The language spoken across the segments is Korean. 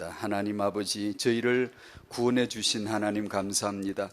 기도합니다. 하나님 아버지, 저희를 구원해 주신 하나님 감사합니다.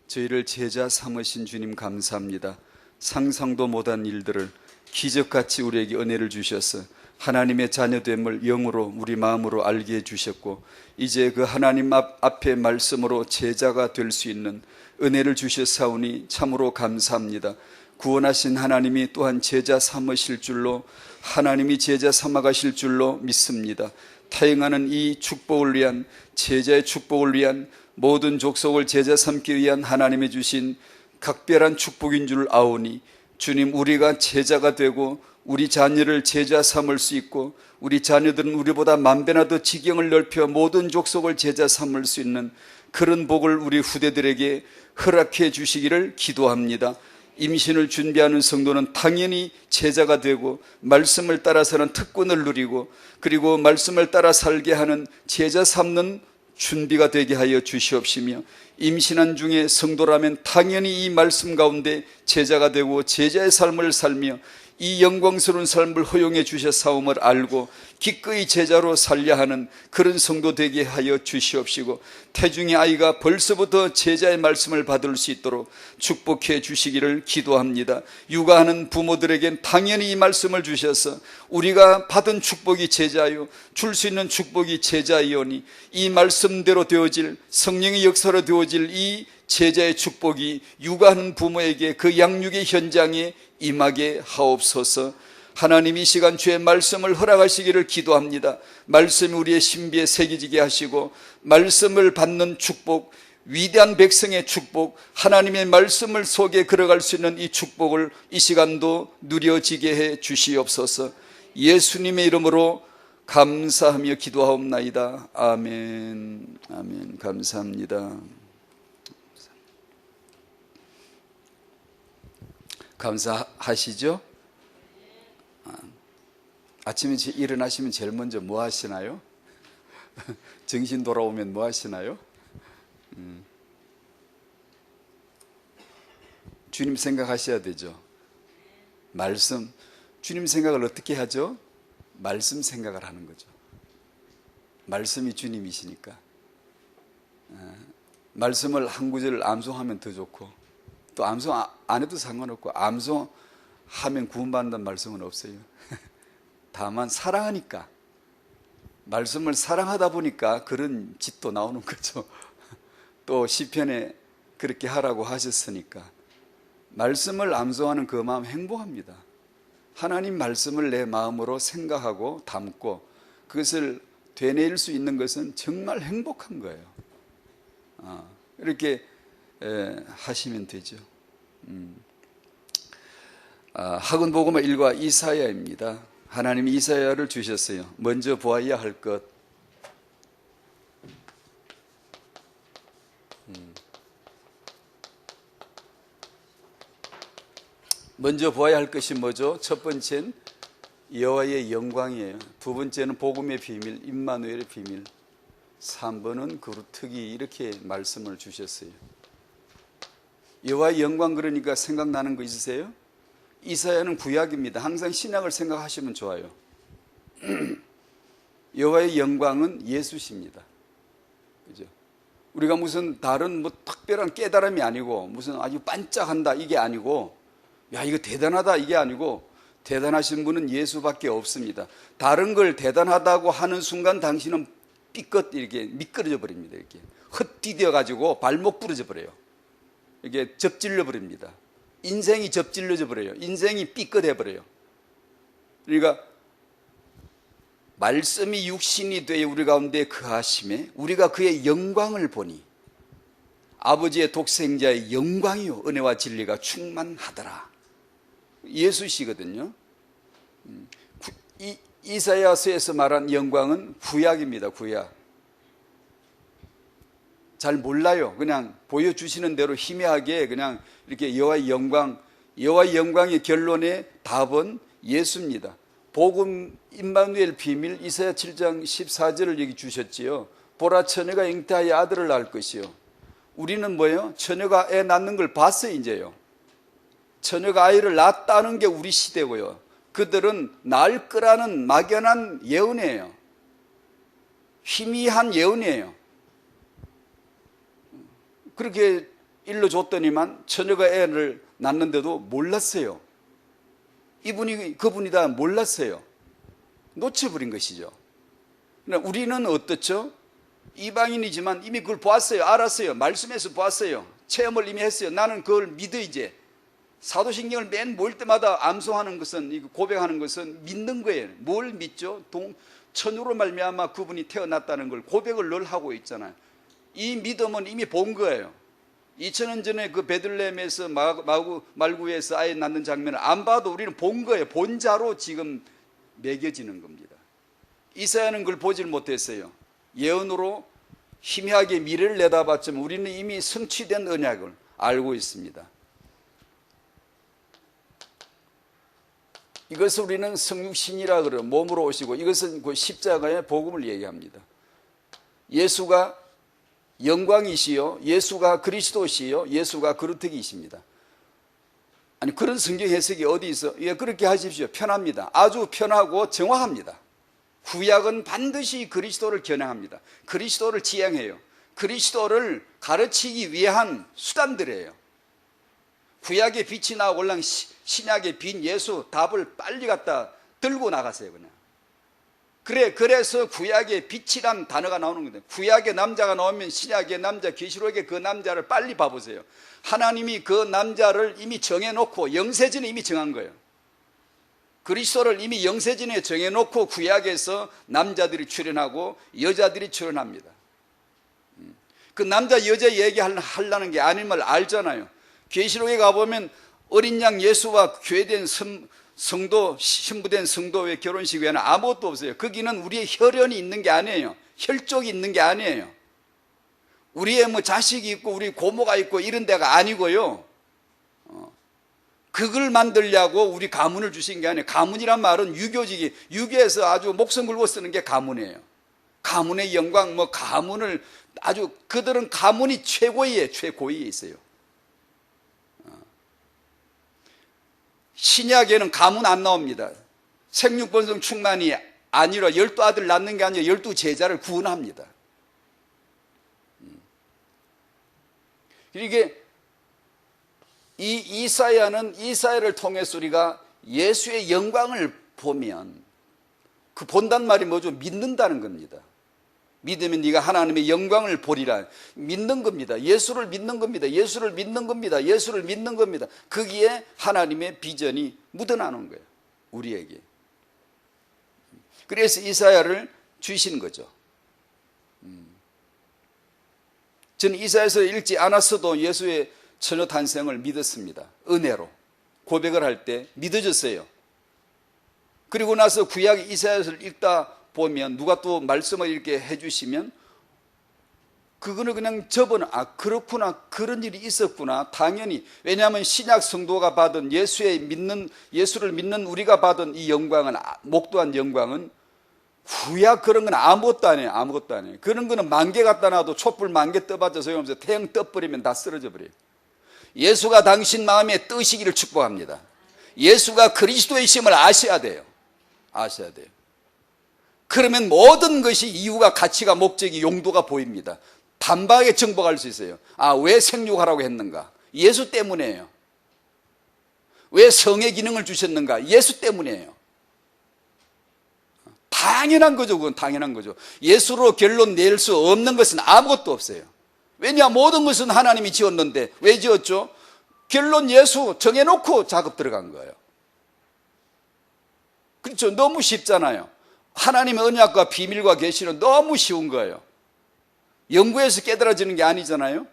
저희를 제자 삼으신 주님 감사합니다. 상상도 못한 일들을 기적같이 우리에게 은혜를 주셔서 하나님의 자녀됨을 영으로 우리 마음으로 알게 해주셨고, 이제 그 하나님 앞에 말씀으로 제자가 될 수 있는 은혜를 주셨사오니 참으로 감사합니다. 구원하신 하나님이 또한 제자 삼으실 줄로, 하나님이 제자 삼아가실 줄로 믿습니다. 타행하는 이 축복을 위한, 제자의 축복을 위한, 모든 족속을 제자 삼기 위한 하나님이 주신 각별한 축복인 줄 아오니, 주님, 우리가 제자가 되고 우리 자녀를 제자 삼을 수 있고, 우리 자녀들은 우리보다 만배나 더 지경을 넓혀 모든 족속을 제자 삼을 수 있는 그런 복을 우리 후대들에게 허락해 주시기를 기도합니다. 임신을 준비하는 성도는 당연히 제자가 되고, 말씀을 따라 사는 특권을 누리고, 그리고 말씀을 따라 살게 하는 제자 삼는 준비가 되게 하여 주시옵시며, 임신한 중에 성도라면 당연히 이 말씀 가운데 제자가 되고 제자의 삶을 살며 이 영광스러운 삶을 허용해 주셨사옴을 알고 기꺼이 제자로 살려 하는 그런 성도 되게 하여 주시옵시고, 태중의 아이가 벌써부터 제자의 말씀을 받을 수 있도록 축복해 주시기를 기도합니다. 육아하는 부모들에겐 당연히 이 말씀을 주셔서 우리가 받은 축복이 제자요, 줄 수 있는 축복이 제자이오니, 이 말씀대로 되어질, 성령의 역사로 되어질 이 제자의 축복이 육아하는 부모에게 그 양육의 현장에 임하게 하옵소서. 하나님, 이 시간 주의 말씀을 허락하시기를 기도합니다. 말씀이 우리의 신비에 새겨지게 하시고, 말씀을 받는 축복, 위대한 백성의 축복, 하나님의 말씀을 속에 걸어갈 수 있는 이 축복을 이 시간도 누려지게 해 주시옵소서. 예수님의 이름으로 감사하며 기도하옵나이다. 아멘. 아멘. 감사합니다. 감사하시죠? 아침에 일어나시면 제일 먼저 뭐 하시나요? 정신 돌아오면 뭐 하시나요? 주님 생각하셔야 되죠. 말씀, 주님 생각을 어떻게 하죠? 말씀 생각을 하는 거죠. 말씀이 주님이시니까. 말씀을 한 구절을 암송하면 더 좋고, 또 암송 안 해도 상관없고, 암송하면 구원받는다는 말씀은 없어요. 다만 사랑하니까, 말씀을 사랑하다 보니까 그런 짓도 나오는 거죠. 또 시편에 그렇게 하라고 하셨으니까. 말씀을 암송하는 그 마음 행복합니다. 하나님 말씀을 내 마음으로 생각하고 담고 그것을 되뇌일 수 있는 것은 정말 행복한 거예요. 이렇게 하시면 되죠. 학은 복음의 1과 이사야입니다. 하나님이 이사야를 주셨어요. 먼저 보아야 할 것. 먼저 보아야 할 것이 뭐죠? 첫 번째는 여호와의 영광이에요. 두 번째는 복음의 비밀, 임마누엘의 비밀. 3번은 그루트기, 이렇게 말씀을 주셨어요. 여호와의 영광, 그러니까 생각나는 거 있으세요? 이사야는 구약입니다. 항상 신약을 생각하시면 좋아요. 여호와의 영광은 예수십니다. 그죠? 우리가 무슨 다른 특별한 깨달음이 아니고, 무슨 아주 반짝한다 이게 아니고, 야 이거 대단하다 이게 아니고, 대단하신 분은 예수밖에 없습니다. 다른 걸 대단하다고 하는 순간 당신은 삐끗 이렇게 미끄러져 버립니다. 이렇게 헛디뎌 가지고 발목 부러져 버려요. 이게 접질려 버립니다. 인생이 접질려져 버려요. 인생이 삐끗해 버려요. 그러니까 말씀이 육신이 되어 우리 가운데 거하심에 우리가 그의 영광을 보니, 아버지의 독생자의 영광이요 은혜와 진리가 충만하더라. 예수시거든요. 이사야서에서 말한 영광은 구약입니다. 구약. 잘 몰라요. 그냥 보여주시는 대로 희미하게 그냥 이렇게 여호와의 영광, 여호와의 영광의 결론의 답은 예수입니다. 복음 임마누엘 비밀, 이사야 7장 14절을 여기 주셨지요. 보라, 처녀가 잉태하여 아들을 낳을 것이요. 우리는 뭐예요? 처녀가 애 낳는 걸 봤어요. 이제요. 처녀가 아이를 낳았다는 게 우리 시대고요. 그들은 낳을 거라는 막연한 예언이에요. 희미한 예언이에요. 그렇게 일러줬더니만 처녀가 애를 낳는데도 몰랐어요. 그분이 다 몰랐어요. 놓쳐버린 것이죠. 우리는 어떻죠? 이방인이지만 이미 그걸 보았어요. 알았어요. 말씀에서 보았어요. 체험을 이미 했어요. 나는 그걸 믿어 이제. 사도신경을 맨 모일 때마다 암송하는 것은, 고백하는 것은 믿는 거예요. 뭘 믿죠? 천으로 말미암아 그분이 태어났다는 걸 고백을 늘 하고 있잖아요. 이 믿음은 이미 본 거예요. 2000년 전에 그 베들레헴에서 말구에서 아이 낳는 장면을 안 봐도 우리는 본 거예요. 본 자로 지금 매겨지는 겁니다. 이사야는 그걸 보질 못했어요. 예언으로 희미하게 미래를 내다봤지만 우리는 이미 성취된 언약을 알고 있습니다. 이것을 우리는 성육신이라 그래요. 몸으로 오시고, 이것은 그 십자가의 복음을 얘기합니다. 예수가 영광이시요, 예수가 그리스도시요, 예수가 그루터기이십니다. 아니, 그런 성경 해석이 어디 있어? 예, 그렇게 하십시오. 편합니다. 아주 편하고 정확합니다. 구약은 반드시 그리스도를 겨냥합니다. 그리스도를 지향해요. 그리스도를 가르치기 위한 수단들이에요. 구약의 빛이 나오고 올랑 신약의 빈 예수 답을 빨리 갖다 들고 나가세요. 그냥. 그래서 구약의 빛이란 단어가 나오는 겁니다. 구약의 남자가 나오면 신약의 남자, 계시록의 그 남자를 빨리 봐보세요. 하나님이 그 남자를 이미 정해놓고 영세전에 이미 정한 거예요. 그리스도를 이미 영세전에 정해놓고 구약에서 남자들이 출현하고 여자들이 출현합니다. 그 남자 여자 얘기하려는 게 아님을 알잖아요. 계시록에 가보면 어린 양 예수와 교회된 성도, 신부된 성도의 결혼식 외에는 아무것도 없어요. 거기는 우리의 혈연이 있는 게 아니에요. 혈족이 있는 게 아니에요. 우리의 뭐 자식이 있고 우리 고모가 있고 이런 데가 아니고요. 그걸 만들려고 우리 가문을 주신 게 아니에요. 가문이란 말은 유교에서 아주 목숨 걸고 쓰는 게 가문이에요. 가문의 영광, 가문을 아주, 그들은 가문이 최고위에 있어요. 신약에는 가문 안 나옵니다. 생육번성 충만이 아니라 12아들 낳는 게 아니라 12제자를 구원합니다. 이게 이사야를 통해서 우리가 예수의 영광을 보면, 그 본단 말이 뭐죠? 믿는다는 겁니다. 믿으면 네가 하나님의 영광을 보리라. 믿는 겁니다. 예수를 믿는 겁니다. 예수를 믿는 겁니다. 예수를 믿는 겁니다. 거기에 하나님의 비전이 묻어나는 거예요. 우리에게. 그래서 이사야를 주신 거죠. 저는 이사야서 읽지 않았어도 예수의 처녀 탄생을 믿었습니다. 은혜로 고백을 할 때 믿어졌어요. 그리고 나서 구약 이사야서를 읽다 보면 누가 또 말씀을 이렇게 해주시면 그거는 그냥 그렇구나, 그런 일이 있었구나. 당연히. 왜냐하면 신약 성도가 받은 예수를 믿는 우리가 받은 이 영광은, 목도한 영광은 구약 그런 건 아무것도 아니에요. 아무것도 아니에요. 그런 거는 만개 갖다 놔도 촛불 만개 떠봤자 소용없어요. 태양 떠버리면 다 쓰러져 버려요. 예수가 당신 마음에 뜨시기를 축복합니다. 예수가 그리스도의 심을 아셔야 돼요. 아셔야 돼요. 그러면 모든 것이 이유가, 가치가, 목적이, 용도가 보입니다. 단박에 정복할 수 있어요. 왜 생육하라고 했는가? 예수 때문이에요. 왜 성의 기능을 주셨는가? 예수 때문이에요. 당연한 거죠. 그건 당연한 거죠. 예수로 결론 낼 수 없는 것은 아무것도 없어요. 왜냐? 모든 것은 하나님이 지었는데 왜 지었죠? 결론 예수 정해놓고 작업 들어간 거예요. 그렇죠. 너무 쉽잖아요. 하나님의 언약과 비밀과 계시는 너무 쉬운 거예요. 연구해서 깨달아지는 게 아니잖아요.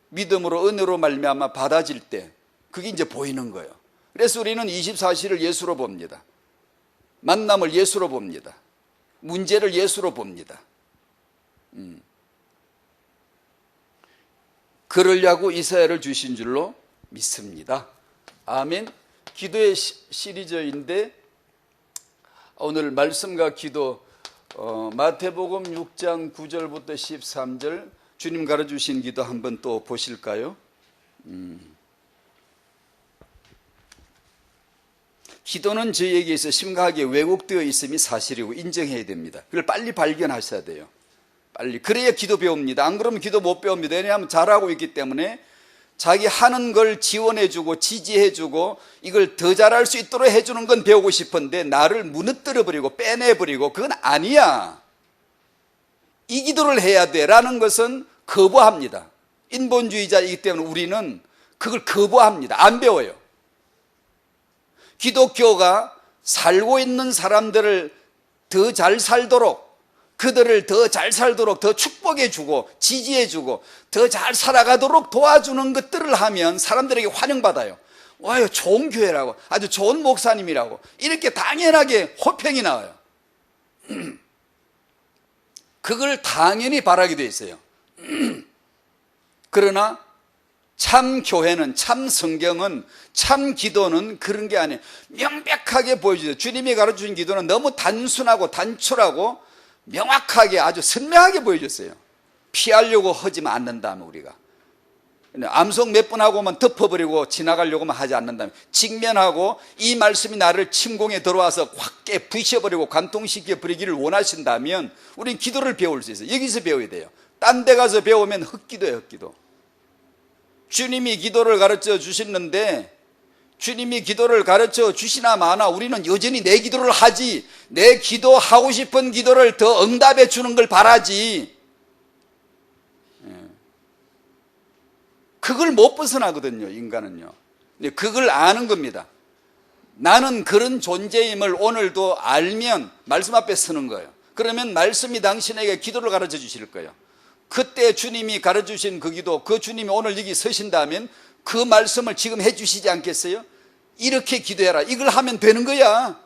믿음으로, 은혜로 말미암아 받아질 때 그게 이제 보이는 거예요. 그래서 우리는 24시를 예수로 봅니다. 만남을 예수로 봅니다. 문제를 예수로 봅니다. 그러려고 이사야를 주신 줄로 믿습니다. 아멘. 기도의 시리즈인데 오늘 말씀과 기도, 마태복음 6장 9절부터 13절 주님 가르쳐주신 기도 한번 또 보실까요? 기도는 저희에게서 심각하게 왜곡되어 있음이 사실이고 인정해야 됩니다. 그걸 빨리 발견하셔야 돼요. 빨리. 그래야 기도 배웁니다. 안 그러면 기도 못 배웁니다. 왜냐하면 잘하고 있기 때문에 자기 하는 걸 지원해주고 지지해주고 이걸 더 잘할 수 있도록 해주는 건 배우고 싶은데 나를 무너뜨려버리고 빼내버리고 그건 아니야. 이 기도를 해야 돼 라는 것은 거부합니다. 인본주의자이기 때문에 우리는 그걸 거부합니다. 안 배워요. 기독교가 살고 있는 사람들을 더 잘 살도록, 그들을 더 잘 살도록 더 축복해주고 지지해주고 더 잘 살아가도록 도와주는 것들을 하면 사람들에게 환영받아요. 와요, 좋은 교회라고, 아주 좋은 목사님이라고 이렇게 당연하게 호평이 나와요. 그걸 당연히 바라게 돼 있어요. 그러나 참 교회는, 참 성경은, 참 기도는 그런 게 아니에요. 명백하게 보여주세요. 주님이 가르쳐준 기도는 너무 단순하고 단출하고 명확하게 아주 선명하게 보여줬어요. 피하려고 하지만 않는다면 우리가. 암송 몇 번 하고만 덮어버리고 지나가려고만 하지 않는다면, 직면하고 이 말씀이 나를 침공에 들어와서 확 부셔버리고 관통시켜버리기를 원하신다면 우리는 기도를 배울 수 있어요. 여기서 배워야 돼요. 딴 데 가서 배우면 헛기도예요, 헛기도. 주님이 기도를 가르쳐 주시는데 주님이 기도를 가르쳐 주시나 마나 우리는 여전히 내 기도를 하지, 내 기도하고 싶은 기도를 더 응답해 주는 걸 바라지. 그걸 못 벗어나거든요, 인간은요. 그걸 아는 겁니다. 나는 그런 존재임을 오늘도 알면 말씀 앞에 서는 거예요. 그러면 말씀이 당신에게 기도를 가르쳐 주실 거예요. 그때 주님이 가르쳐 주신 그 기도, 그 주님이 오늘 여기 서신다면 그 말씀을 지금 해 주시지 않겠어요? 이렇게 기도해라, 이걸 하면 되는 거야.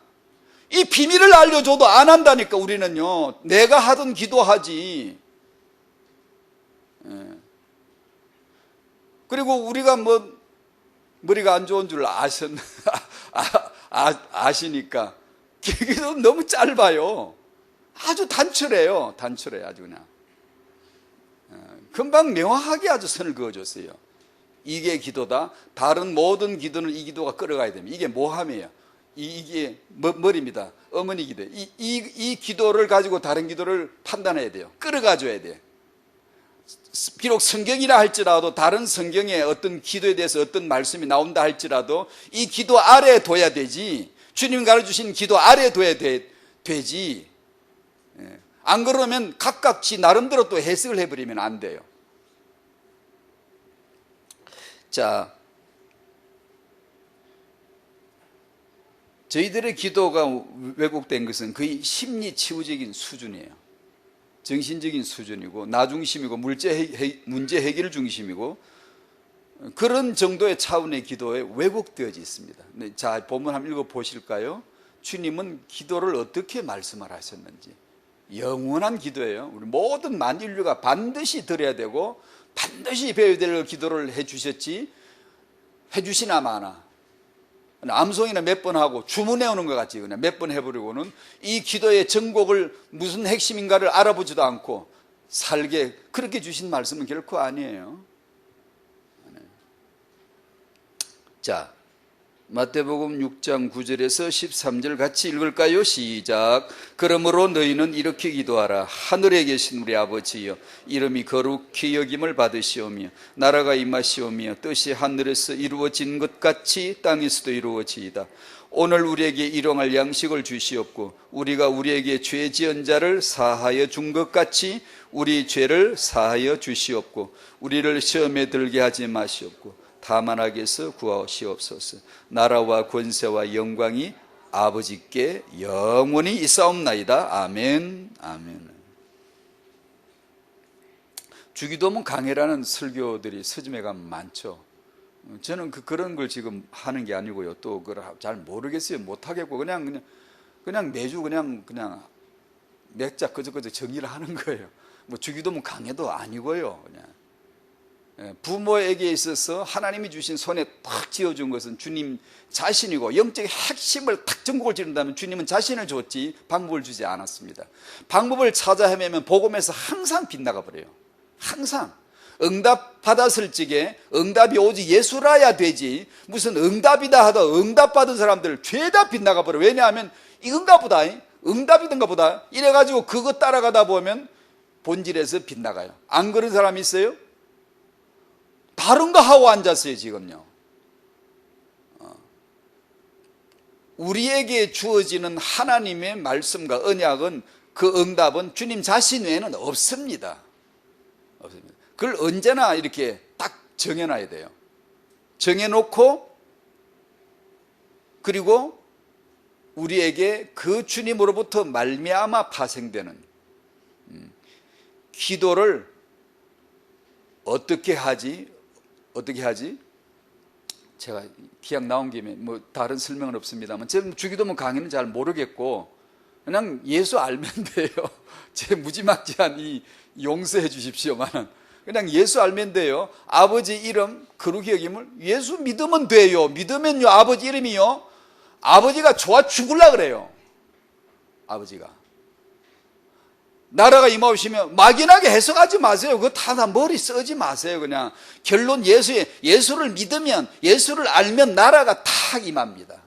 이 비밀을 알려줘도 안 한다니까. 우리는요, 내가 하던 기도하지. 그리고 우리가 머리가 안 좋은 줄 아시니까 기도 너무 짧아요. 아주 단출해요. 단출해, 아주 그냥. 금방 명확하게 아주 선을 그어줬어요. 이게 기도다. 다른 모든 기도는 이 기도가 끌어가야 됩니다. 이게 모함이에요. 이게 머리입니다. 어머니 기도. 이 기도를 가지고 다른 기도를 판단해야 돼요. 끌어가줘야 돼요. 비록 성경이라 할지라도, 다른 성경에 어떤 기도에 대해서 어떤 말씀이 나온다 할지라도 이 기도 아래에 둬야 되지, 주님 가르쳐주신 기도 아래에 둬야 되지. 안 그러면 각각 지 나름대로 또 해석을 해버리면 안 돼요. 자, 저희들의 기도가 왜곡된 것은 거의 심리 치유적인 수준이에요. 정신적인 수준이고 나중심이고 문제 해결 중심이고 그런 정도의 차원의 기도에 왜곡되어져 있습니다. 자, 본문 한번 읽어보실까요? 주님은 기도를 어떻게 말씀을 하셨는지. 영원한 기도예요. 우리 모든 만인류가 반드시 들어야 되고 반드시 배워야 될 기도를 해주셨지, 해주시나 마나 암송이나 몇 번 하고 주문해오는 것 같지, 그냥 몇 번 해버리고는 이 기도의 전곡을 무슨 핵심인가를 알아보지도 않고 살게, 그렇게 주신 말씀은 결코 아니에요. 자, 마태복음 6장 9절에서 13절 같이 읽을까요? 시작. 그러므로 너희는 이렇게 기도하라. 하늘에 계신 우리 아버지여, 이름이 거룩히 여김을 받으시오며 나라가 임하시오며 뜻이 하늘에서 이루어진 것 같이 땅에서도 이루어지이다. 오늘 우리에게 일용할 양식을 주시옵고 우리가 우리에게 죄 지은 자를 사하여 준 것 같이 우리 죄를 사하여 주시옵고 우리를 시험에 들게 하지 마시옵고 다만 악에서 구하시옵소서. 나라와 권세와 영광이 아버지께 영원히 있사옵나이다. 아멘. 아멘. 주기도문 강해라는 설교들이 서점에 가면 많죠. 저는 그런 걸 지금 하는 게 아니고요. 또 그걸 잘 모르겠어요. 못하겠고 그냥 매주 그냥 맥자 그저 정리를 하는 거예요. 뭐 주기도문 강해도 아니고요. 그냥. 부모에게 있어서 하나님이 주신 손에 탁 쥐어준 것은 주님 자신이고, 영적인 핵심을 탁 전곡을 지른다면 주님은 자신을 줬지 방법을 주지 않았습니다. 방법을 찾아 헤매면 복음에서 항상 빗나가 버려요. 항상 응답 받았을 적에 응답이 오직 예수라야 되지, 무슨 응답이다 하다 응답 받은 사람들 죄다 빗나가 버려. 왜냐하면 이건가 보다, 응답이던가 보다 이래가지고 그거 따라가다 보면 본질에서 빗나가요. 안 그런 사람 있어요? 다른 거 하고 앉았어요 지금요. 우리에게 주어지는 하나님의 말씀과 언약은, 그 응답은 주님 자신 외에는 없습니다. 없습니다. 그걸 언제나 이렇게 딱 정해놔야 돼요. 정해놓고, 그리고 우리에게 그 주님으로부터 말미암아 파생되는 기도를 어떻게 하지? 제가 기약 나온 김에 뭐 다른 설명은 없습니다만, 저는 주기도문 강의는 잘 모르겠고 그냥 예수 알면 돼요. 제 무지막지한 이 용서해 주십시오만은 그냥 예수 알면 돼요. 아버지 이름 거룩히 여김을 예수 믿으면 돼요. 믿으면요 아버지 이름이요, 아버지가 좋아 죽을라 그래요. 아버지가 나라가 임하시면 막연하게 해석하지 마세요. 그거 다 머리 쓰지 마세요. 그냥 결론 예수를 믿으면, 예수를 알면 나라가 탁 임합니다.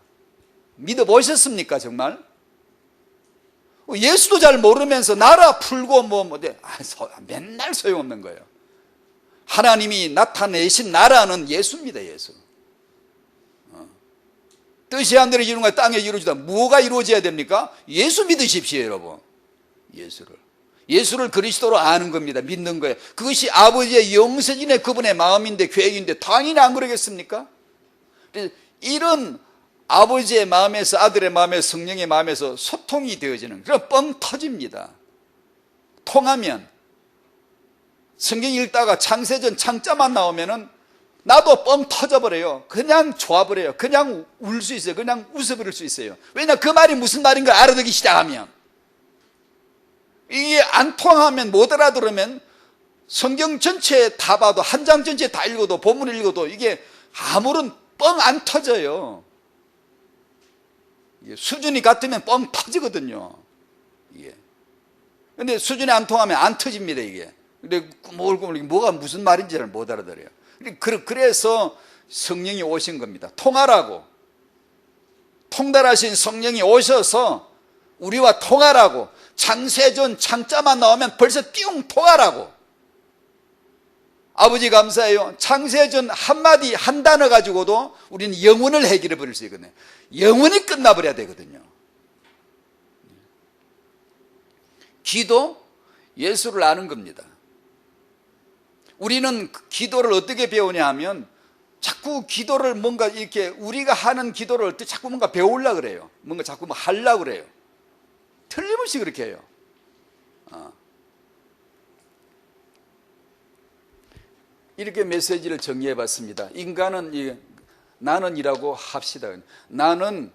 믿어보셨습니까 정말? 예수도 잘 모르면서 나라 풀고 맨날 소용없는 거예요. 하나님이 나타내신 나라는 예수입니다. 예수. 뜻이 하늘에 이루는 것 땅에 이루어지다. 뭐가 이루어져야 됩니까? 예수 믿으십시오 여러분. 예수를 그리스도로 아는 겁니다. 믿는 거예요. 그것이 아버지의 영세진의 그분의 마음인데, 계획인데 당연히 안 그러겠습니까? 이런 아버지의 마음에서, 아들의 마음에서, 성령의 마음에서 소통이 되어지는, 그럼 뻥 터집니다. 통하면 성경 읽다가 창세전 창자만 나오면은 나도 뻥 터져버려요. 그냥 좋아버려요. 그냥 울 수 있어요. 그냥 웃어버릴 수 있어요. 왜냐, 그 말이 무슨 말인 걸 알아듣기 시작하면, 이게 안 통하면, 못 알아들으면 성경 전체 다 봐도, 한 장 전체 다 읽어도, 본문을 읽어도 이게 아무런 뻥 안 터져요. 이게 수준이 같으면 뻥 터지거든요. 이게. 근데 수준이 안 통하면 안 터집니다, 이게. 근데 꾸물꾸물 뭐가 무슨 말인지 잘 못 알아들어요. 그래서 성령이 오신 겁니다. 통하라고. 통달하신 성령이 오셔서 우리와 통하라고. 창세전 창자만 나오면 벌써 띵 통하라고. 아버지 감사해요. 창세전 한마디 한 단어 가지고도 우리는 영원을 해결해 버릴 수 있거든요. 영원히 끝나버려야 되거든요. 기도, 예수를 아는 겁니다. 우리는 기도를 어떻게 배우냐 하면, 자꾸 기도를 뭔가 이렇게 우리가 하는 기도를 자꾸 뭔가 배우려고 그래요. 뭔가 자꾸 하려고 그래요. 틀림없이 그렇게 해요. 이렇게 메시지를 정리해 봤습니다. 인간은 나는이라고 합시다. 나는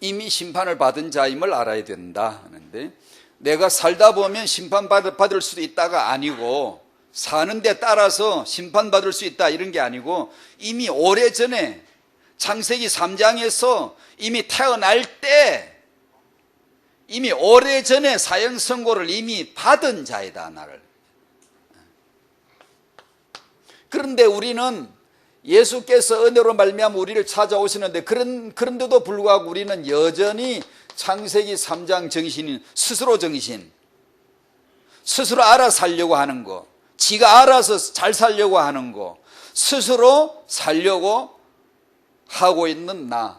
이미 심판을 받은 자임을 알아야 된다 하는데, 내가 살다 보면 심판받을 수도 있다가 아니고, 사는 데 따라서 심판받을 수 있다 이런 게 아니고, 이미 오래전에 창세기 3장에서 이미 태어날 때 이미 오래전에 사형 선고를 이미 받은 자이다, 나를. 그런데 우리는 예수께서 은혜로 말미암아 우리를 찾아오시는데, 그런데도 불구하고 우리는 여전히 창세기 3장 정신인 스스로 정신, 스스로 알아 살려고 하는 거, 지가 알아서 잘 살려고 하는 거, 스스로 살려고 하고 있는 나,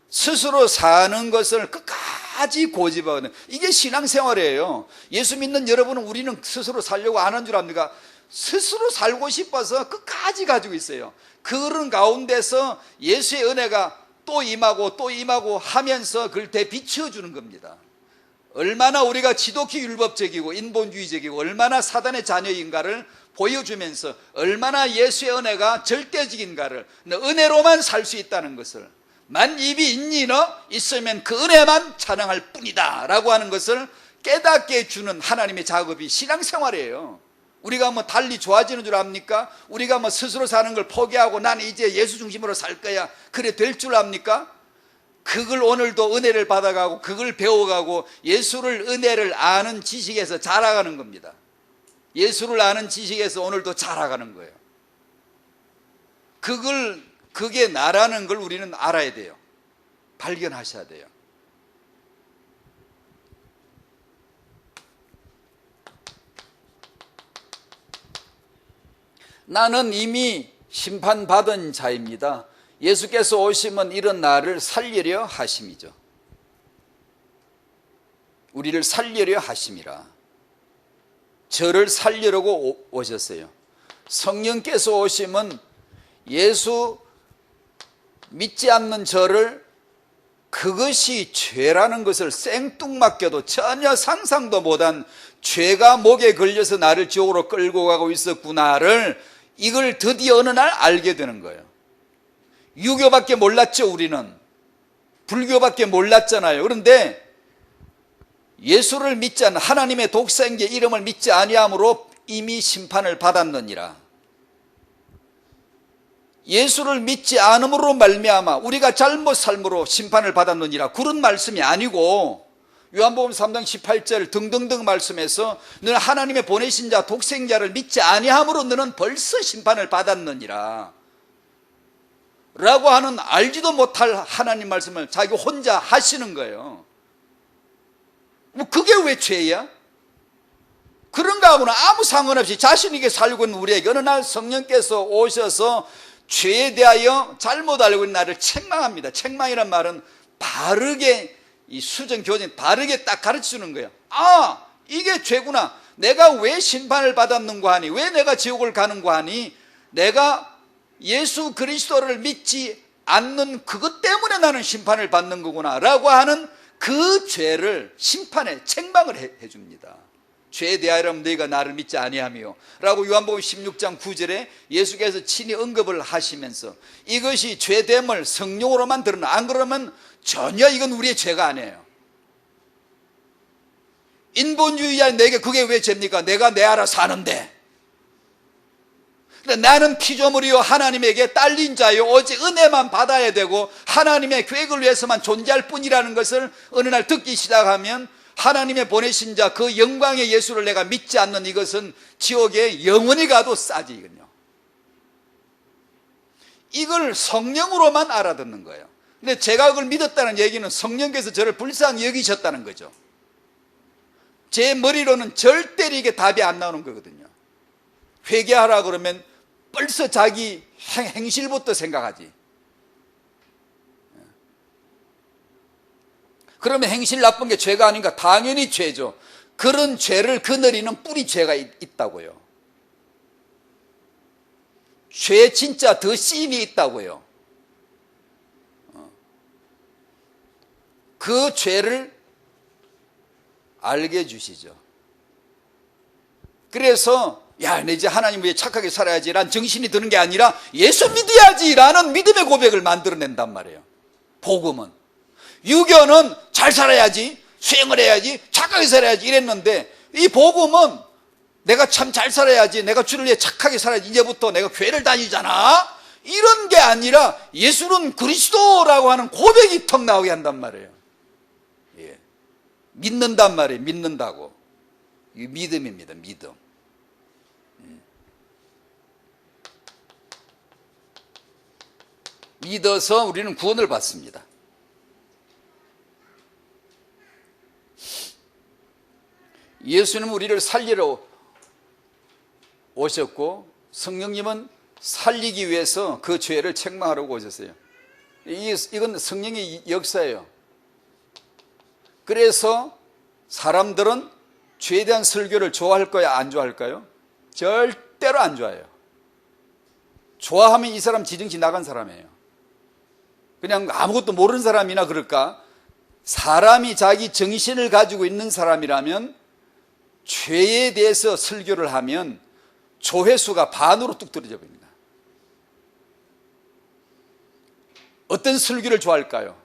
스스로 사는 것을 끝까지 고집하는, 이게 신앙생활이에요. 예수 믿는 여러분은 우리는 스스로 살려고 안 하는 줄 압니까? 스스로 살고 싶어서 끝까지 가지고 있어요. 그런 가운데서 예수의 은혜가 또 임하고 하면서 그걸 되비춰주는 겁니다. 얼마나 우리가 지독히 율법적이고 인본주의적이고 얼마나 사단의 자녀인가를 보여주면서, 얼마나 예수의 은혜가 절대적인가를, 은혜로만 살 수 있다는 것을, 만 입이 있니 너 있으면 그 은혜만 찬양할 뿐이다 라고 하는 것을 깨닫게 해주는 하나님의 작업이 신앙생활이에요. 우리가 뭐 달리 좋아지는 줄 압니까? 우리가 뭐 스스로 사는 걸 포기하고 나는 이제 예수 중심으로 살 거야, 그래 될 줄 압니까? 그걸 오늘도 은혜를 받아가고 그걸 배워가고 예수를, 은혜를 아는 지식에서 자라가는 겁니다. 예수를 아는 지식에서 오늘도 자라가는 거예요. 그게 나라는 걸 우리는 알아야 돼요. 발견하셔야 돼요. 나는 이미 심판받은 자입니다. 예수께서 오시면 이런 나를 살리려 하심이죠. 우리를 살리려 하심이라. 저를 살리려고 오셨어요. 성령께서 오시면 예수 믿지 않는 저를 그것이 죄라는 것을 생뚱맞게도 전혀 상상도 못한 죄가 목에 걸려서 나를 지옥으로 끌고 가고 있었구나를 이걸 드디어 어느 날 알게 되는 거예요. 유교밖에 몰랐죠. 우리는 불교밖에 몰랐잖아요. 그런데 예수를 믿지 않는 하나님의 독생자 이름을 믿지 아니함으로 이미 심판을 받았느니라. 예수를 믿지 않음으로 말미암아 우리가 잘못 삶으로 심판을 받았느니라. 그런 말씀이 아니고 요한복음 3장 18절 등등등 말씀에서 너는 하나님의 보내신 자 독생자를 믿지 아니함으로 너는 벌써 심판을 받았느니라 라고 하는 알지도 못할 하나님 말씀을 자기 혼자 하시는 거예요. 뭐 그게 왜 죄야? 그런 거하고는 아무 상관없이 자신에게 살고 있는 우리에게 어느 날 성령께서 오셔서 죄에 대하여 잘못 알고 있는 나를 책망합니다. 책망이란 말은 바르게 이 수정 교정 바르게 딱 가르쳐주는 거예요. 아, 이게 죄구나. 내가 왜 심판을 받았는가 하니, 왜 내가 지옥을 가는가 하니, 내가 예수 그리스도를 믿지 않는 그것 때문에 나는 심판을 받는 거구나 라고 하는 그 죄를 심판에 책망을 해줍니다. 죄에 대하여 너희가 나를 믿지 아니하며 라고 요한복음 16장 9절에 예수께서 친히 언급을 하시면서 이것이 죄됨을 성령으로만 드러나, 안 그러면 전혀 이건 우리의 죄가 아니에요. 인본주의자 내게 그게 왜 죄입니까? 내가 내 알아 사는데. 나는 피조물이요 하나님에게 딸린 자요 오직 은혜만 받아야 되고 하나님의 계획을 위해서만 존재할 뿐이라는 것을 어느 날 듣기 시작하면 하나님의 보내신 자 그 영광의 예수를 내가 믿지 않는 이것은 지옥에 영원히 가도 싸지. 이걸 성령으로만 알아듣는 거예요. 근데 제가 그걸 믿었다는 얘기는 성령께서 저를 불쌍히 여기셨다는 거죠. 제 머리로는 절대로 이게 답이 안 나오는 거거든요. 회개하라 그러면 벌써 자기 행실부터 생각하지. 그러면 행실 나쁜 게 죄가 아닌가? 당연히 죄죠. 그런 죄를 거느리는 뿌리 죄가 있다고요. 죄 진짜 더 씬이 있다고요. 그 죄를 알게 해주시죠. 그래서 야, 내 이제 하나님 위해 착하게 살아야지 라는 정신이 드는 게 아니라 예수 믿어야지 라는 믿음의 고백을 만들어낸단 말이에요. 복음은. 유교는 잘 살아야지, 수행을 해야지, 착하게 살아야지 이랬는데 이 복음은 내가 참 잘 살아야지, 내가 주를 위해 착하게 살아야지, 이제부터 내가 교회를 다니잖아 이런 게 아니라 예수는 그리스도라고 하는 고백이 턱 나오게 한단 말이에요. 예. 믿는단 말이에요. 믿는다고. 이 믿음입니다. 믿음. 믿어서 우리는 구원을 받습니다. 예수님은 우리를 살리러 오셨고 성령님은 살리기 위해서 그 죄를 책망하려고 오셨어요. 이건 성령의 역사예요. 그래서 사람들은 죄에 대한 설교를 좋아할 거야, 안 좋아할까요? 절대로 안 좋아해요. 좋아하면 이 사람 지정신 나간 사람이에요. 그냥 아무것도 모르는 사람이나 그럴까? 사람이 자기 정신을 가지고 있는 사람이라면 죄에 대해서 설교를 하면 조회수가 반으로 뚝 떨어져 버립니다. 어떤 설교를 좋아할까요?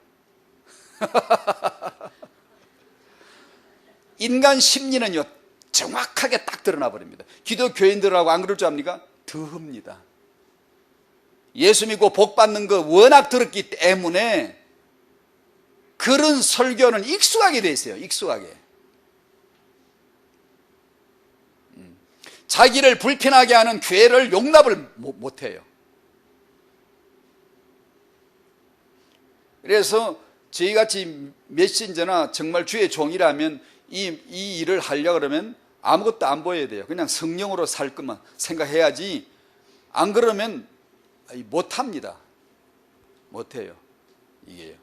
인간 심리는요 정확하게 딱 드러나 버립니다. 기독교인들하고 안 그럴 줄 압니까? 더합니다. 예수 믿고 복 받는 거 워낙 들었기 때문에 그런 설교는 익숙하게 돼 있어요. 익숙하게. 자기를 불편하게 하는 교회를 용납을 못해요. 그래서 저희같이 메신저나 정말 주의 종이라면 이 일을 하려고 그러면 아무것도 안 보여야 돼요. 그냥 성령으로 살 것만 생각해야지, 안 그러면 못합니다. 못해요. 이게요.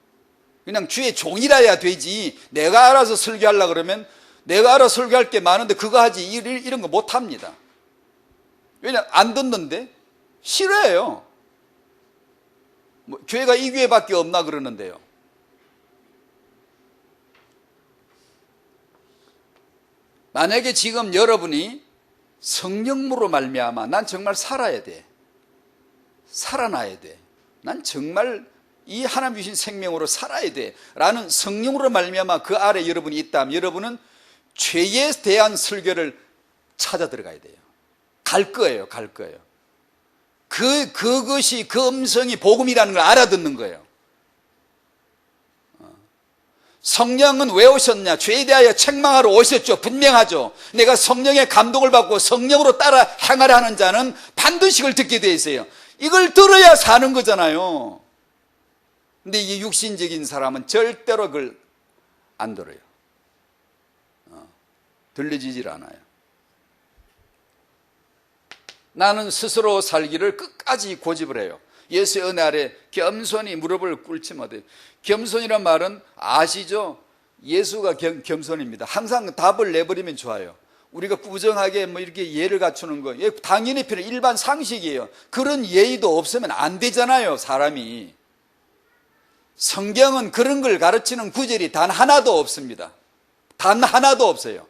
그냥 주의 종이라야 되지, 내가 알아서 설교하려고 그러면 내가 알아서 설교할 게 많은데 그거 하지, 이런 거 못합니다. 왜냐, 안 듣는데? 싫어해요. 교회가 이 교회밖에 없나 그러는데요. 만약에 지금 여러분이 성령으로 말미암아 난 정말 살아야 돼, 살아나야 돼, 난 정말 이 하나님 주신 생명으로 살아야 돼 라는 성령으로 말미암아 그 아래 여러분이 있다면, 여러분은 죄에 대한 설교를 찾아 들어가야 돼요. 갈 거예요. 그것이, 그 음성이 복음이라는 걸 알아듣는 거예요. 성령은 왜 오셨냐? 죄에 대하여 책망하러 오셨죠. 분명하죠. 내가 성령의 감동을 받고 성령으로 따라 행하려 하는 자는 반드시 그걸 듣게 돼 있어요. 이걸 들어야 사는 거잖아요. 근데 이게 육신적인 사람은 절대로 그걸 안 들어요. 들려지질 않아요. 나는 스스로 살기를 끝까지 고집을 해요. 예수의 은혜 아래 겸손히 무릎을 꿇지 못해요. 겸손이란 말은 아시죠? 예수가 겸손입니다. 항상 답을 내버리면 좋아요. 우리가 꾸정하게 이렇게 예를 갖추는 거, 당연히 필요한 일반 상식이에요. 그런 예의도 없으면 안 되잖아요, 사람이. 성경은 그런 걸 가르치는 구절이 단 하나도 없습니다. 단 하나도 없어요.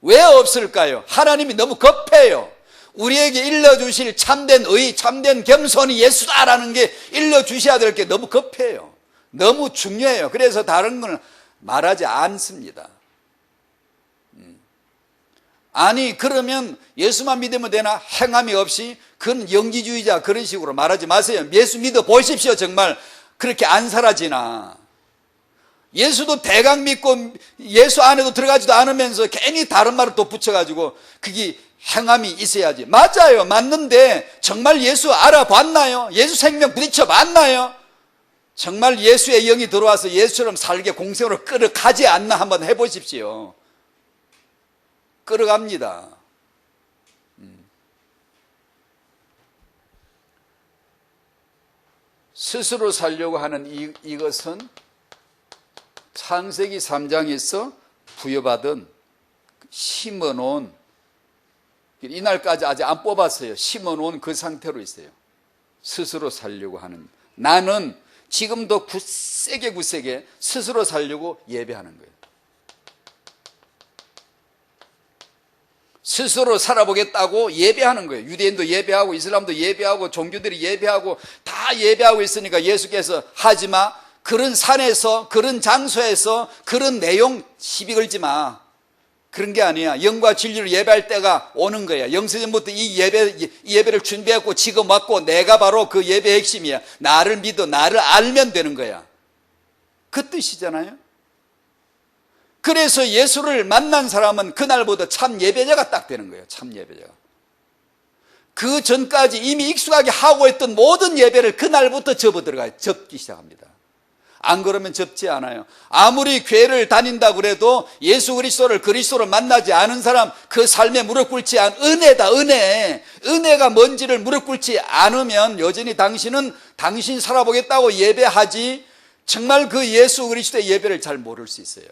왜 없을까요? 하나님이 너무 급해요. 우리에게 일러주실 참된 의, 참된 겸손이 예수다라는 게 일러주셔야 될 게 너무 급해요. 너무 중요해요. 그래서 다른 건 말하지 않습니다. 아니, 그러면 예수만 믿으면 되나? 행함이 없이? 그건 영지주의자, 그런 식으로 말하지 마세요. 예수 믿어 보십시오. 정말 그렇게 안 사라지나. 예수도 대강 믿고 예수 안에도 들어가지도 않으면서 괜히 다른 말을 또 붙여가지고 그게 행함이 있어야지. 맞아요. 맞는데 정말 예수 알아봤나요? 예수 생명 부딪혀 봤나요? 정말 예수의 영이 들어와서 예수처럼 살게 공생으로 끌어가지 않나 한번 해보십시오. 끌어갑니다. 스스로 살려고 하는 이것은 창세기 3장에서 부여받은, 심어놓은, 이날까지 아직 안 뽑았어요. 심어놓은 그 상태로 있어요. 스스로 살려고 하는, 나는 지금도 굳세게 스스로 살려고 예배하는 거예요. 스스로 살아보겠다고 예배하는 거예요. 유대인도 예배하고 이슬람도 예배하고 종교들이 예배하고 다 예배하고 있으니까 예수께서 하지마, 그런 산에서 그런 장소에서 그런 내용 시비 걸지 마, 그런 게 아니야. 영과 진리로 예배할 때가 오는 거야. 영세전부터 이 예배를 준비했고 지금 왔고 내가 바로 그 예배의 핵심이야. 나를 믿어, 나를 알면 되는 거야. 그 뜻이잖아요. 그래서 예수를 만난 사람은 그날부터 참 예배자가 딱 되는 거예요. 참 예배자가. 그 전까지 이미 익숙하게 하고 있던 모든 예배를 그날부터 접기 시작합니다. 안 그러면 접지 않아요. 아무리 교회를 다닌다고 그래도 예수 그리스도를 그리스도로 만나지 않은 사람, 그 삶에 무릎 꿇지 않은 은혜다, 은혜. 은혜가 뭔지를 무릎 꿇지 않으면 여전히 당신은 당신 살아보겠다고 예배하지 정말 그 예수 그리스도의 예배를 잘 모를 수 있어요.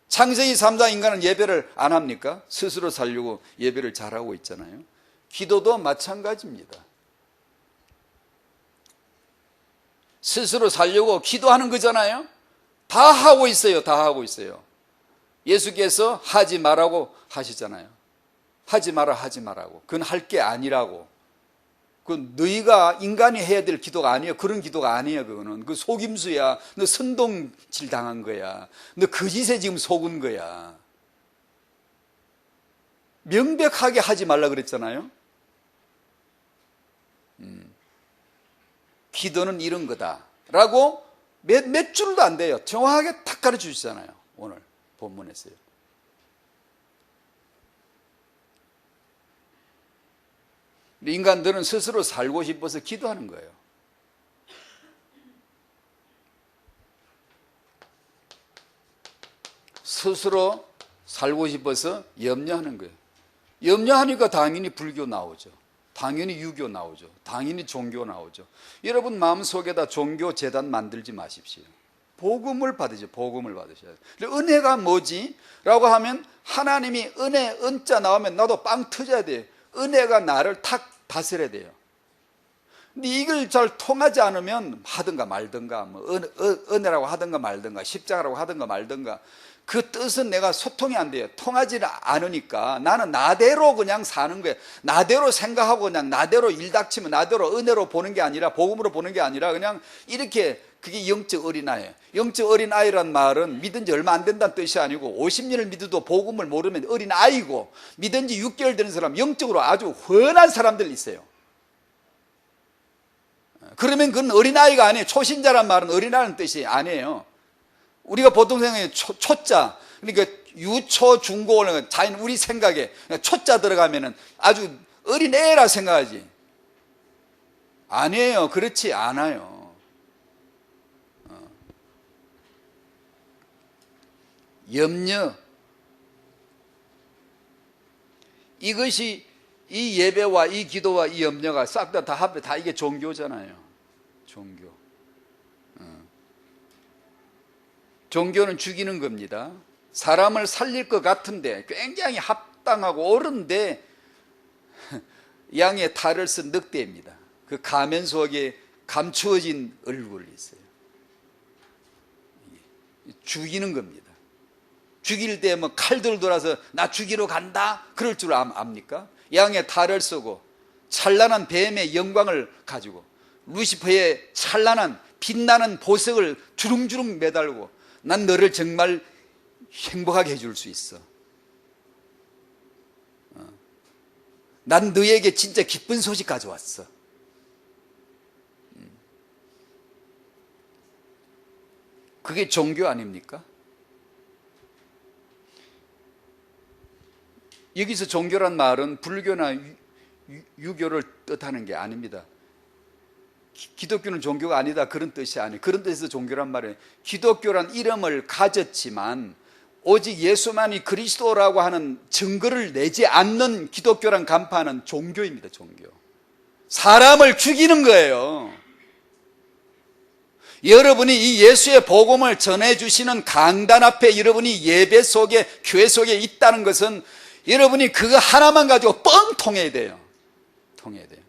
창세기 3장 인간은 예배를 안 합니까? 스스로 살려고 예배를 잘하고 있잖아요. 기도도 마찬가지입니다. 스스로 살려고 기도하는 거잖아요. 다 하고 있어요. 다 하고 있어요. 예수께서 하지 말라고 하시잖아요. 하지 말라고. 그건 할 게 아니라고. 그 너희가 인간이 해야 될 기도가 아니에요. 그런 기도가 아니에요. 그거는 그 속임수야. 너 선동질 당한 거야. 너 거짓에 지금 속은 거야. 명백하게 하지 말라 그랬잖아요. 기도는 이런 거다 라고 몇 줄도 안 돼요. 정확하게 딱 가르쳐 주시잖아요. 오늘 본문에서요. 인간들은 스스로 살고 싶어서 기도하는 거예요. 스스로 살고 싶어서 염려하는 거예요. 염려하니까 당연히 불교 나오죠. 당연히 유교 나오죠. 당연히 종교 나오죠. 여러분 마음속에다 종교 재단 만들지 마십시오. 복음을 받으세요. 복음을 받으셔야 돼요. 은혜가 뭐지? 라고 하면 하나님이 은혜, 은자 나오면 나도 빵 터져야 돼요. 은혜가 나를 탁 다스려야 돼요. 근데 이걸 잘 통하지 않으면 하든가 말든가, 은혜라고 하든가 말든가, 십자가라고 하든가 말든가, 그 뜻은 내가 소통이 안 돼요. 통하지 않으니까 나는 나대로 그냥 사는 거예요. 나대로 생각하고 그냥 나대로 일 닥치면 나대로 은혜로 보는 게 아니라, 복음으로 보는 게 아니라 그냥 이렇게, 그게 영적 어린아이예요. 영적 어린아이란 말은 믿은 지 얼마 안 된다는 뜻이 아니고 50년을 믿어도 복음을 모르면 어린아이고, 믿은 지 6개월 되는 사람, 영적으로 아주 훤한 사람들 있어요. 그러면 그건 어린아이가 아니에요. 초신자란 말은 어린아이라는 뜻이 아니에요. 우리가 보통 생각해 초자, 그러니까 유초 중고는 자연 우리 생각에 초자 들어가면은 아주 어린애라 생각하지. 아니에요. 그렇지 않아요. 염려, 이것이 이 예배와 이 기도와 이 염려가 싹 다 합해 다 이게 종교잖아요. 종교. 종교는 죽이는 겁니다. 사람을 살릴 것 같은데 굉장히 합당하고 옳은데 양의 탈을 쓴 늑대입니다. 그 가면 속에 감추어진 얼굴이 있어요. 죽이는 겁니다. 죽일 때 뭐 칼들 돌아서 나 죽이러 간다 그럴 줄 압니까? 양의 탈을 쓰고 찬란한 뱀의 영광을 가지고 루시퍼의 찬란한 빛나는 보석을 주릉주릉 매달고 난 너를 정말 행복하게 해줄 수 있어. 난 너에게 진짜 기쁜 소식 가져왔어. 그게 종교 아닙니까? 여기서 종교란 말은 불교나 유교를 뜻하는 게 아닙니다. 기독교는 종교가 아니다 그런 뜻이 아니에요. 그런 뜻에서 종교란 말이에요. 기독교란 이름을 가졌지만 오직 예수만이 그리스도라고 하는 증거를 내지 않는 기독교란 간파는 종교입니다. 종교. 사람을 죽이는 거예요. 여러분이 이 예수의 복음을 전해주시는 강단 앞에 여러분이 예배 속에 교회 속에 있다는 것은 여러분이 그거 하나만 가지고 뻥 통해야 돼요. 통해야 돼요.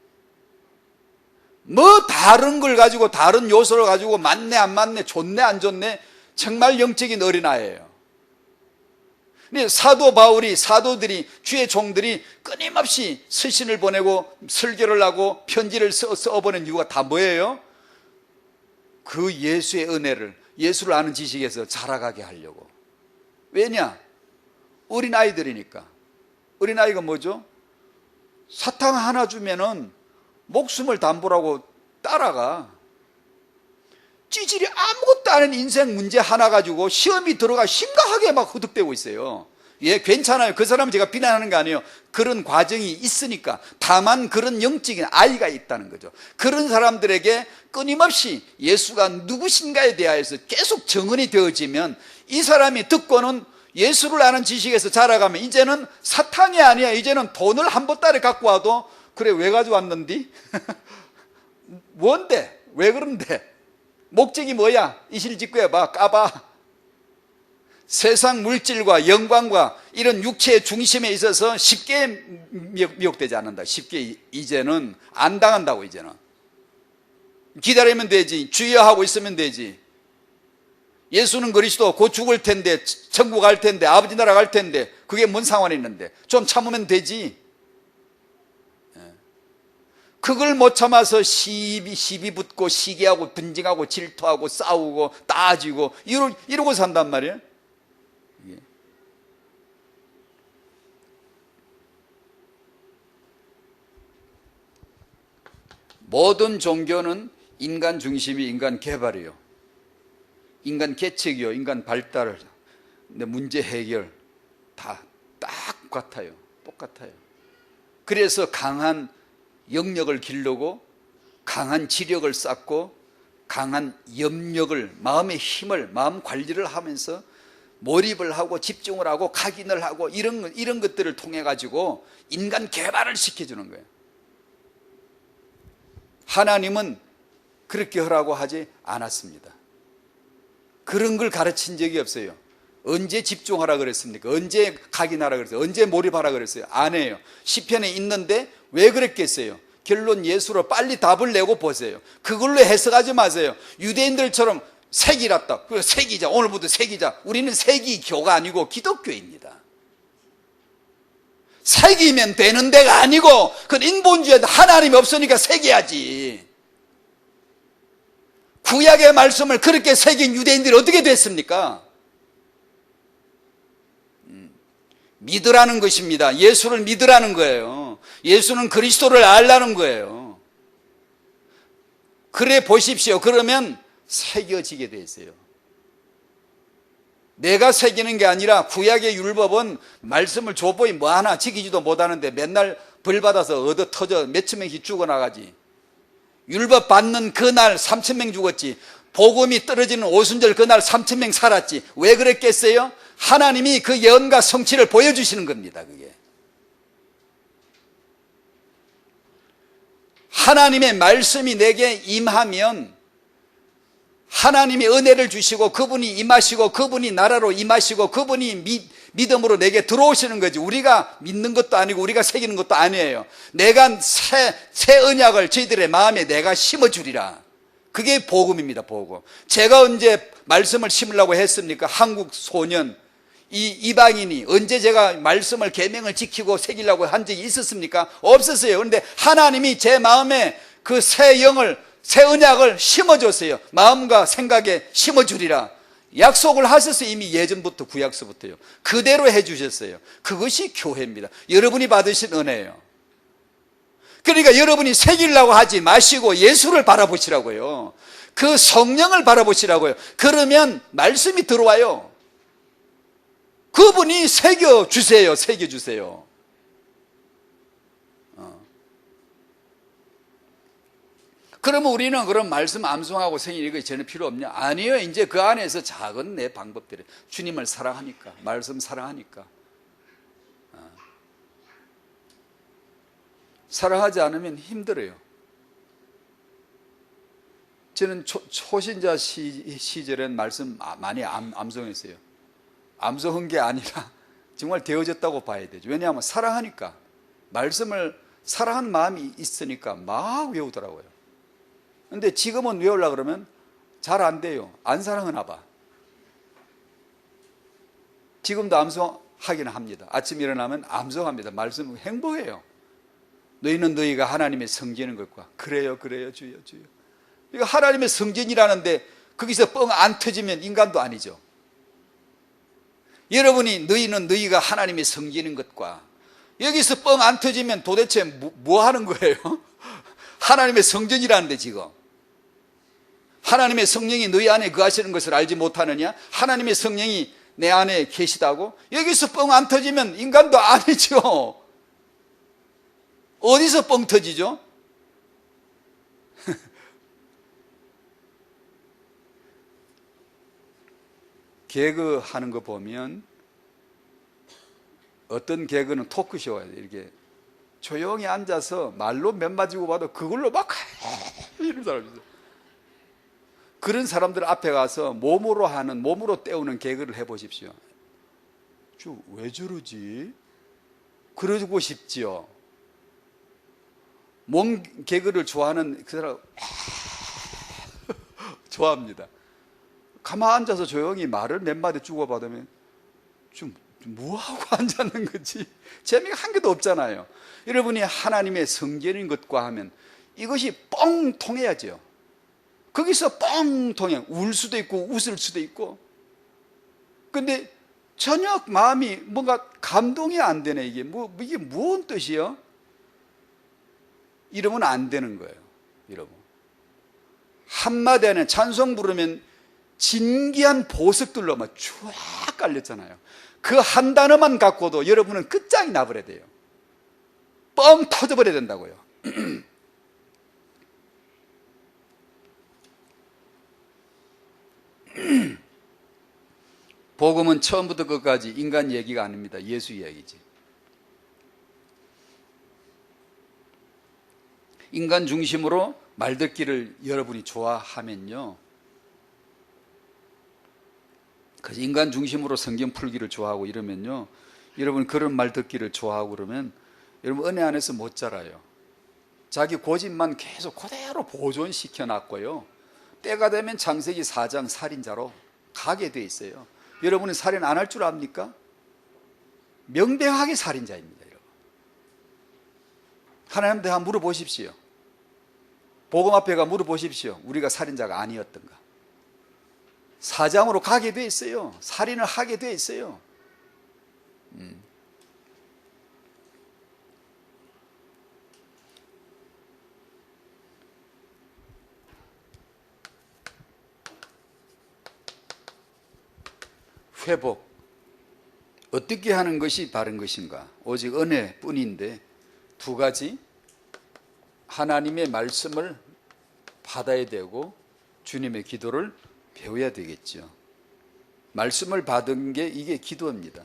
뭐 다른 걸 가지고 다른 요소를 가지고 맞네 안 맞네 좋네 안 좋네 정말 영적인 어린아이예요. 근데 사도 바울이 사도들이 주의 종들이 끊임없이 서신을 보내고 설교를 하고 편지를 써보낸 이유가 다 뭐예요? 그 예수의 은혜를 예수를 아는 지식에서 자라가게 하려고. 왜냐? 어린아이들이니까. 어린아이가 뭐죠? 사탕 하나 주면은 목숨을 담보라고 따라가. 찌질이 아무것도 아닌 인생 문제 하나 가지고 시험이 들어가 심각하게 막 허덕대고 있어요. 예, 괜찮아요. 그 사람은 제가 비난하는 게 아니에요. 그런 과정이 있으니까. 다만 그런 영적인 아이가 있다는 거죠. 그런 사람들에게 끊임없이 예수가 누구신가에 대하여서 계속 정언이 되어지면 이 사람이 듣고는 예수를 아는 지식에서 자라가면 이제는 사탕이 아니야. 이제는 돈을 한 보따리 갖고 와도 그래 왜 가져왔는디? 뭔데? 왜 그런데? 목적이 뭐야? 이실직고해봐. 까봐. 세상 물질과 영광과 이런 육체의 중심에 있어서 쉽게 미혹되지 않는다. 쉽게 이제는 안 당한다고. 이제는 기다리면 되지. 주여 하고 있으면 되지. 예수는 그리스도 곧 죽을 텐데 천국 갈 텐데 아버지 나라 갈 텐데 그게 뭔 상관이 있는데 좀 참으면 되지. 그걸 못 참아서 시비 붙고 시기하고 분쟁하고 질투하고 싸우고 따지고 이러고 산단 말이에요. 모든 종교는 인간 중심이 인간 개발이요. 인간 개척이요. 인간 발달, 문제 해결 다 딱 같아요. 똑같아요. 그래서 강한 영역을 기르고 강한 지력을 쌓고 강한 염력을, 마음의 힘을, 마음 관리를 하면서 몰입을 하고 집중을 하고 각인을 하고 이런 것들을 통해 가지고 인간 개발을 시켜주는 거예요. 하나님은 그렇게 하라고 하지 않았습니다. 그런 걸 가르친 적이 없어요. 언제 집중하라 그랬습니까? 언제 각인하라 그랬어요? 언제 몰입하라 그랬어요? 안 해요. 시편에 있는데 왜 그랬겠어요? 결론 예수로 빨리 답을 내고 보세요. 그걸로 해석하지 마세요. 유대인들처럼 색이랐다. 그 색이자, 오늘부터 색이자. 우리는 색이교가 아니고 기독교입니다. 색이면 되는 데가 아니고 그건 인본주의에도 하나님이 없으니까 색이야지. 구약의 말씀을 그렇게 새긴 유대인들이 어떻게 됐습니까? 믿으라는 것입니다. 예수를 믿으라는 거예요. 예수는 그리스도를 알라는 거예요. 그래 보십시오. 그러면 새겨지게 돼 있어요. 내가 새기는 게 아니라 구약의 율법은 말씀을 조보이 뭐 하나 지키지도 못하는데 맨날 벌 받아서 얻어 터져 몇천 명이 죽어나가지. 율법 받는 그날 3,000명 죽었지. 복음이 떨어지는 오순절 그날 3,000명 살았지. 왜 그랬겠어요? 하나님이 그 예언과 성취를 보여주시는 겁니다. 그게 하나님의 말씀이 내게 임하면 하나님이 은혜를 주시고 그분이 임하시고 그분이 나라로 임하시고 그분이 믿음으로 내게 들어오시는 거지. 우리가 믿는 것도 아니고 우리가 새기는 것도 아니에요. 내가 새 언약을 저희들의 마음에 내가 심어주리라. 그게 복음입니다. 복음. 제가 언제 말씀을 심으려고 했습니까? 한국 소년 이방인이 언제 제가 말씀을 계명을 지키고 새기려고 한 적이 있었습니까? 없었어요. 그런데 하나님이 제 마음에 그 새 영을, 새 언약을 심어줬어요. 마음과 생각에 심어주리라. 약속을 하셨어요. 이미 예전부터, 구약서부터요. 그대로 해주셨어요. 그것이 교회입니다. 여러분이 받으신 은혜예요. 그러니까 여러분이 새기려고 하지 마시고 예수를 바라보시라고요. 그 성령을 바라보시라고요. 그러면 말씀이 들어와요. 그분이 새겨주세요. 새겨주세요. 그러면 우리는 그런 말씀 암송하고 새기는 거 전혀 필요 없냐? 아니에요. 이제 그 안에서 작은 내 방법들이 주님을 사랑하니까, 말씀 사랑하니까. 사랑하지 않으면 힘들어요. 저는 초신자 시절엔 말씀 많이 암송했어요. 암송한 게 아니라 정말 되어졌다고 봐야 되죠. 왜냐하면 사랑하니까, 말씀을 사랑하는 마음이 있으니까 막 외우더라고요. 근데 지금은 외우려고 그러면 잘 안 돼요. 안 사랑하나 봐. 지금도 암송하기는 합니다. 아침 일어나면 암송합니다. 말씀은 행복해요. 너희는 너희가 하나님의 성전인 것과. 그래요 주여 주여. 이거 하나님의 성전이라는데 거기서 뻥 안 터지면 인간도 아니죠. 여러분이 너희는 너희가 하나님의 성전인 것과, 여기서 뻥 안 터지면 도대체 뭐 하는 거예요? 하나님의 성전이라는데 지금 하나님의 성령이 너희 안에 거하시는 것을 알지 못하느냐? 하나님의 성령이 내 안에 계시다고? 여기서 뻥 안 터지면 인간도 아니죠. 어디서 뻥 터지죠? 개그 하는 거 보면 어떤 개그는 토크쇼예요. 이렇게 조용히 앉아서 말로 몇 마디 주고받아 그걸로 막 이런 사람이 있어요. 그런 사람들 앞에 가서 몸으로 때우는 개그를 해보십시오. 왜 저러지? 그러고 싶지요. 몸 개그를 좋아하는 그 사람 좋아합니다. 가만 앉아서 조용히 말을 몇 마디 주고받으면 좀 뭐하고 앉았는 거지? 재미가 한 개도 없잖아요. 여러분이 하나님의 성전인 것과 하면 이것이 뻥 통해야죠. 거기서 뻥 통해. 울 수도 있고 웃을 수도 있고. 근데 전혀 마음이 뭔가 감동이 안 되네. 이게 무슨 뜻이요? 이러면 안 되는 거예요. 여러분, 한마디 안에 찬송 부르면 진기한 보석들로 막 쫙 깔렸잖아요. 그 한 단어만 갖고도 여러분은 끝장이 나버려야 돼요. 뻥 터져버려야 된다고요. 복음은 처음부터 끝까지 인간 얘기가 아닙니다. 예수 이야기지. 인간 중심으로 말 듣기를 여러분이 좋아하면요, 그래서 인간 중심으로 성경 풀기를 좋아하고 이러면요, 여러분 그런 말 듣기를 좋아하고 그러면 여러분 은혜 안에서 못 자라요. 자기 고집만 계속 그대로 보존시켜 놨고요, 때가 되면 창세기 4장 살인자로 가게 돼 있어요. 여러분은 살인 안 할 줄 압니까? 명백하게 살인자입니다. 여러분, 하나님한테 한번 물어보십시오. 복음 앞에 가 물어보십시오. 우리가 살인자가 아니었던가. 사장으로 가게 돼 있어요. 살인을 하게 돼 있어요. 회복, 어떻게 하는 것이 바른 것인가? 오직 은혜뿐인데, 두 가지, 하나님의 말씀을 받아야 되고 주님의 기도를 배워야 되겠죠. 말씀을 받은 게 이게 기도입니다.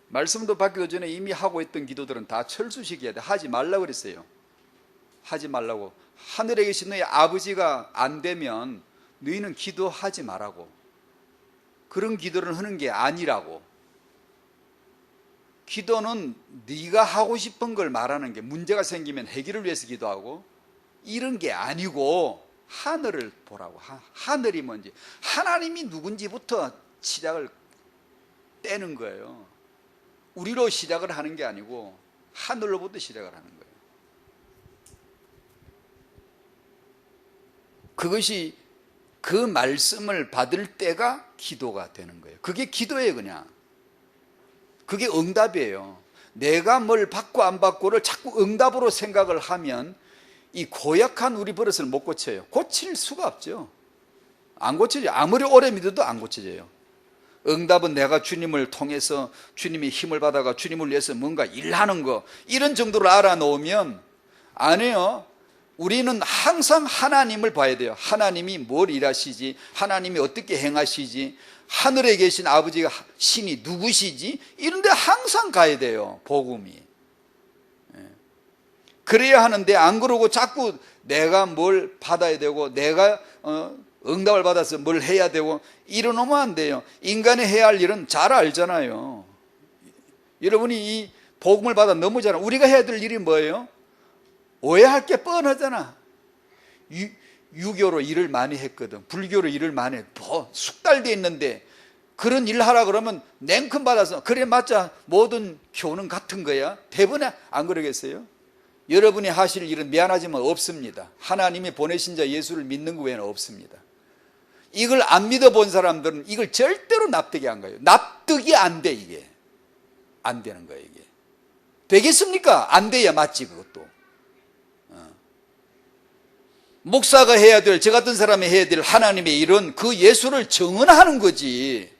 말씀도 받기도 전에 이미 하고 있던 기도들은 다 철수시켜야 돼. 하지 말라고 그랬어요. 하지 말라고. 하늘에 계신 너희 아버지가 안 되면 너희는 기도하지 말라고. 그런 기도를 하는 게 아니라고. 기도는 네가 하고 싶은 걸 말하는 게, 문제가 생기면 해결을 위해서 기도하고 이런 게 아니고 하늘을 보라고. 하늘이 뭔지, 하나님이 누군지부터 시작을 떼는 거예요. 우리로 시작을 하는 게 아니고 하늘로부터 시작을 하는 거예요. 그것이, 그 말씀을 받을 때가 기도가 되는 거예요. 그게 기도예요. 그냥 그게 응답이에요. 내가 뭘 받고 안 받고를 자꾸 응답으로 생각을 하면 이 고약한 우리 버릇을 못 고쳐요. 고칠 수가 없죠. 안 고쳐져요. 아무리 오래 믿어도 안 고쳐져요. 응답은 내가 주님을 통해서, 주님의 힘을 받아가 주님을 위해서 뭔가 일하는 거, 이런 정도로 알아놓으면 안 해요. 우리는 항상 하나님을 봐야 돼요. 하나님이 뭘 일하시지, 하나님이 어떻게 행하시지, 하늘에 계신 아버지가 신이 누구시지, 이런데 항상 가야 돼요. 복음이. 그래야 하는데, 안 그러고 자꾸 내가 뭘 받아야 되고 내가 응답을 받아서 뭘 해야 되고 이러놓으면 안 돼요. 인간이 해야 할 일은 잘 알잖아요. 여러분이 이 복음을 받아 너무 잘 알아요. 우리가 해야 될 일이 뭐예요? 오해할 게 뻔하잖아. 유교로 일을 많이 했거든. 불교로 일을 많이 해. 숙달돼 있는데 그런 일 하라 그러면 냉큼 받아서, 그래 맞자, 모든 교는 같은 거야. 대부분 안 그러겠어요? 여러분이 하실 일은 미안하지만 없습니다. 하나님이 보내신 자 예수를 믿는 것 외에는 없습니다. 이걸 안 믿어본 사람들은 이걸 절대로 납득이 안 가요. 납득이 안 돼. 이게 안 되는 거예요. 이게 되겠습니까? 안 돼야 맞지. 그것도 목사가 해야 될, 저 같은 사람이 해야 될 하나님의 일은 그 예수를 증언하는 거지,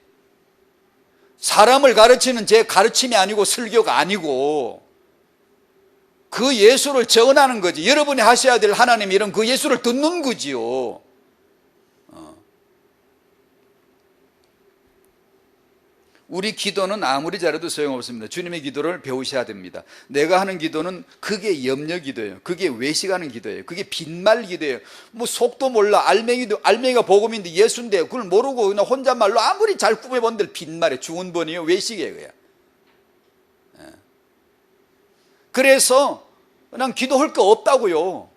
사람을 가르치는 제 가르침이 아니고 설교가 아니고 그 예수를 증언하는 거지. 여러분이 하셔야 될 하나님의 일은 그 예수를 듣는 거지요. 우리 기도는 아무리 잘해도 소용없습니다. 주님의 기도를 배우셔야 됩니다. 내가 하는 기도는 그게 염려 기도예요. 그게 외식하는 기도예요. 그게 빈말 기도예요. 뭐 속도 몰라. 알맹이가 복음인데 예수인데 그걸 모르고 그냥 혼잣말로 아무리 잘 꾸며본들 빈말이에요. 중언번이에요. 외식이에요. 그냥. 그래서 그냥 기도할 거 없다고요.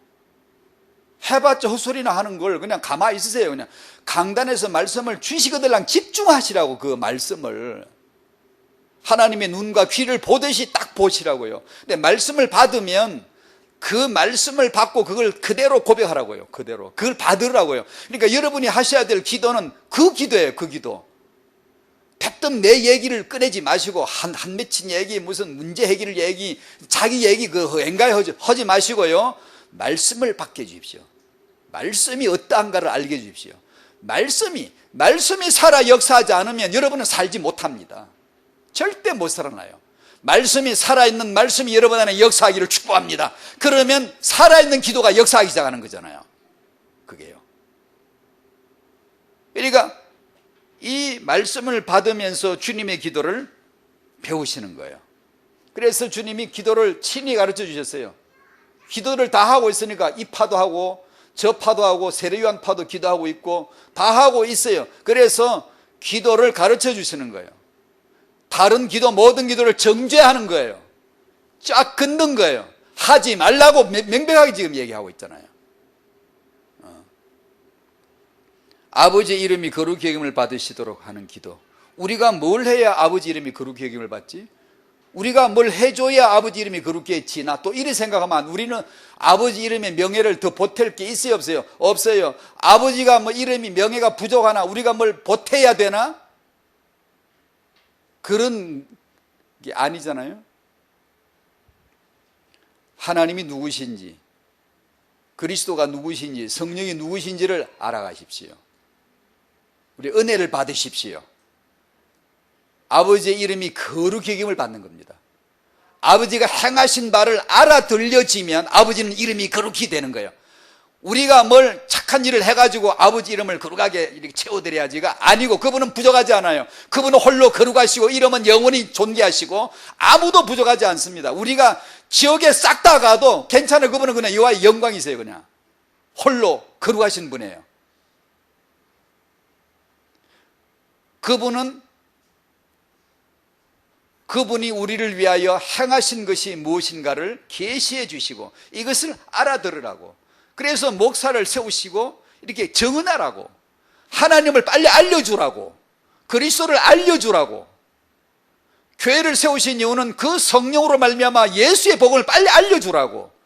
해봤자 헛소리나 하는 걸 그냥 가만히 있으세요. 그냥 강단에서 말씀을 주시거들랑 집중하시라고. 그 말씀을 하나님의 눈과 귀를 보듯이 딱 보시라고요. 근데 말씀을 받으면 그 말씀을 받고 그걸 그대로 고백하라고요. 그대로 그걸 받으라고요. 그러니까 여러분이 하셔야 될 기도는 그 기도예요. 그 기도. 대뜸 내 얘기를 꺼내지 마시고 한 맺힌 얘기, 무슨 문제 해결 얘기, 자기 얘기 그 엥가에 하지 마시고요. 말씀을 받게 해주십시오. 말씀이 어떠한가를 알게 해주십시오. 말씀이 살아 역사하지 않으면 여러분은 살지 못합니다. 절대 못 살아나요. 말씀이 살아있는 말씀이 여러분 안에 역사하기를 축복합니다. 그러면 살아있는 기도가 역사하기 시작하는 거잖아요. 그게요. 그러니까 이 말씀을 받으면서 주님의 기도를 배우시는 거예요. 그래서 주님이 기도를 친히 가르쳐 주셨어요. 기도를 다 하고 있으니까 이 파도 하고 저 파도 하고 세례요한 파도 기도하고 있고 다 하고 있어요. 그래서 기도를 가르쳐 주시는 거예요. 다른 기도 모든 기도를 정죄하는 거예요. 쫙 긋는 거예요. 하지 말라고 명백하게 지금 얘기하고 있잖아요. 아버지의 이름이 거룩히 여김을 받으시도록 하는 기도. 우리가 뭘 해야 아버지 이름이 거룩히 여김을 받지? 우리가 뭘 해줘야 아버지 이름이 거룩히 했지? 나 또 이래 생각하면 우리는 아버지 이름의 명예를 더 보탤 게 있어요 없어요? 없어요. 아버지가 뭐 이름이 명예가 부족하나 우리가 뭘 보태야 되나? 그런 게 아니잖아요. 하나님이 누구신지, 그리스도가 누구신지, 성령이 누구신지를 알아가십시오. 우리 은혜를 받으십시오. 아버지의 이름이 거룩히 여김을 받는 겁니다. 아버지가 행하신 바를 알아들려지면 아버지는 이름이 거룩히 되는 거예요. 우리가 뭘 착한 일을 해가지고 아버지 이름을 거룩하게 이렇게 채워드려야지가 아니고, 그분은 부족하지 않아요. 그분은 홀로 거룩하시고 이름은 영원히 존귀하시고 아무도 부족하지 않습니다. 우리가 지옥에 싹 다 가도 괜찮아요. 그분은 그냥 여호와의 영광이세요. 그냥 홀로 거룩하신 분이에요. 그분이 우리를 위하여 행하신 것이 무엇인가를 계시해 주시고 이것을 알아들으라고, 그래서 목사를 세우시고 이렇게 정언하라고, 하나님을 빨리 알려주라고, 그리스도를 알려주라고. 교회를 세우신 이유는 그 성령으로 말미암아 예수의 복음을 빨리 알려주라고.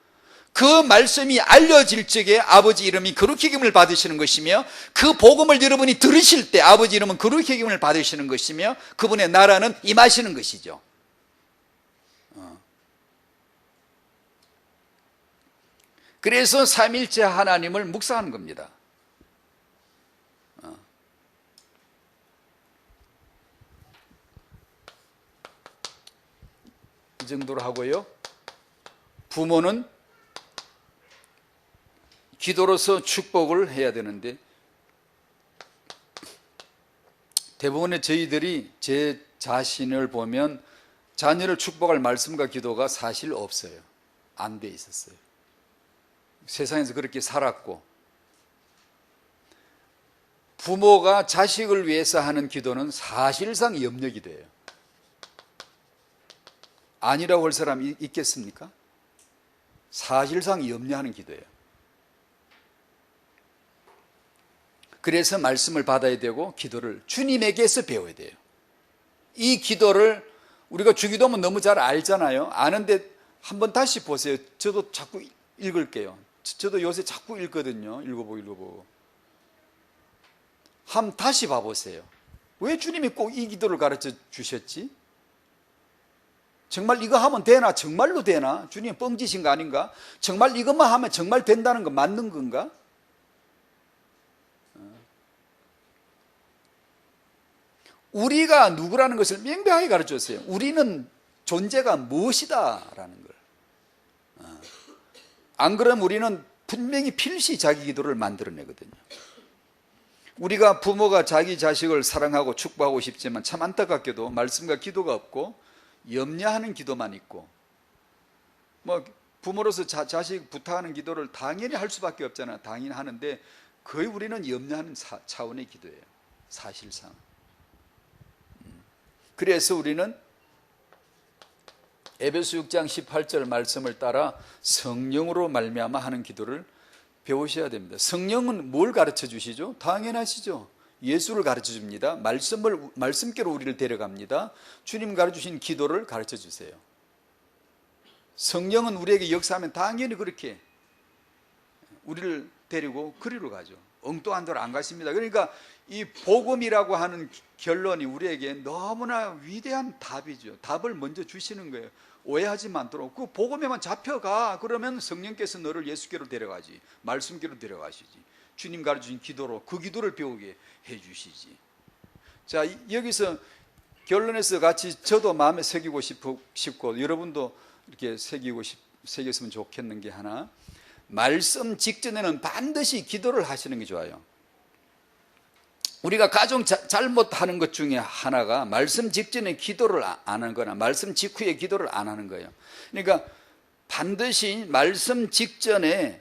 그 말씀이 알려질 적에 아버지 이름이 거룩히 여김을 받으시는 것이며, 그 복음을 여러분이 들으실 때 아버지 이름은 거룩히 여김을 받으시는 것이며, 그분의 나라는 임하시는 것이죠. 그래서 삼일째 하나님을 묵상하는 겁니다. 이 정도로 하고요. 부모는 기도로서 축복을 해야 되는데, 대부분의 저희들이 제 자신을 보면 자녀를 축복할 말씀과 기도가 사실 없어요. 안 돼 있었어요. 세상에서 그렇게 살았고, 부모가 자식을 위해서 하는 기도는 사실상 염려기도예요. 아니라고 할 사람이 있겠습니까? 사실상 염려하는 기도예요. 그래서 말씀을 받아야 되고 기도를 주님에게서 배워야 돼요. 이 기도를 우리가 주기도면 너무 잘 알잖아요. 아는데 한번 다시 보세요. 저도 자꾸 읽을게요. 저도 요새 자꾸 읽거든요. 읽어보고. 한번 다시 봐보세요. 왜 주님이 꼭 이 기도를 가르쳐 주셨지? 정말 이거 하면 되나? 정말로 되나? 주님 뻥지신 거 아닌가? 정말 이것만 하면 정말 된다는 거 맞는 건가? 우리가 누구라는 것을 명백하게 가르쳤어요. 우리는 존재가 무엇이다라는 걸. 안 그러면 우리는 분명히 필시 자기 기도를 만들어내거든요. 우리가 부모가 자기 자식을 사랑하고 축복하고 싶지만 참 안타깝게도 말씀과 기도가 없고 염려하는 기도만 있고, 뭐 부모로서 자식 부탁하는 기도를 당연히 할 수밖에 없잖아요. 당연히 하는데 거의 우리는 염려하는 차원의 기도예요. 사실상. 그래서 우리는 에베소 6장 18절 말씀을 따라 성령으로 말미암아 하는 기도를 배우셔야 됩니다. 성령은 뭘 가르쳐 주시죠? 당연하시죠. 예수를 가르쳐 줍니다. 말씀께로 우리를 데려갑니다. 주님 가르쳐 주신 기도를 가르쳐 주세요. 성령은 우리에게 역사하면 당연히 그렇게 우리를 데리고 그리로 가죠. 엉뚱한 데로 안 가십니다. 그러니까 이 복음이라고 하는 결론이 우리에게 너무나 위대한 답이죠. 답을 먼저 주시는 거예요. 오해하지 않도록. 그 복음에만 잡혀가. 그러면 성령께서 너를 예수께로 데려가지. 말씀께로 데려가시지. 주님 가르쳐주신 기도로 그 기도를 배우게 해주시지. 자, 여기서 결론에서 같이 저도 마음에 새기고 싶고 여러분도 이렇게 새겼으면 좋겠는 게 하나, 말씀 직전에는 반드시 기도를 하시는 게 좋아요. 우리가 가장 잘못하는 것 중에 하나가 말씀 직전에 기도를 안 하거나 말씀 직후에 기도를 안 하는 거예요. 그러니까 반드시 말씀 직전에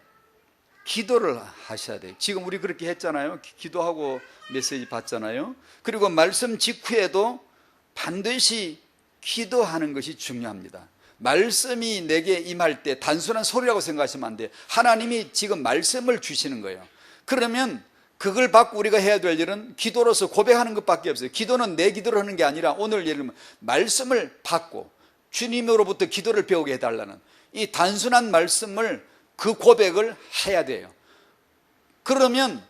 기도를 하셔야 돼요. 지금 우리 그렇게 했잖아요. 기도하고 메시지 받잖아요. 그리고 말씀 직후에도 반드시 기도하는 것이 중요합니다. 말씀이 내게 임할 때 단순한 소리라고 생각하시면 안 돼요. 하나님이 지금 말씀을 주시는 거예요. 그러면 그걸 받고 우리가 해야 될 일은 기도로서 고백하는 것밖에 없어요. 기도는 내 기도를 하는 게 아니라 오늘 예를 들면 말씀을 받고 주님으로부터 기도를 배우게 해달라는 이 단순한 말씀을, 그 고백을 해야 돼요. 그러면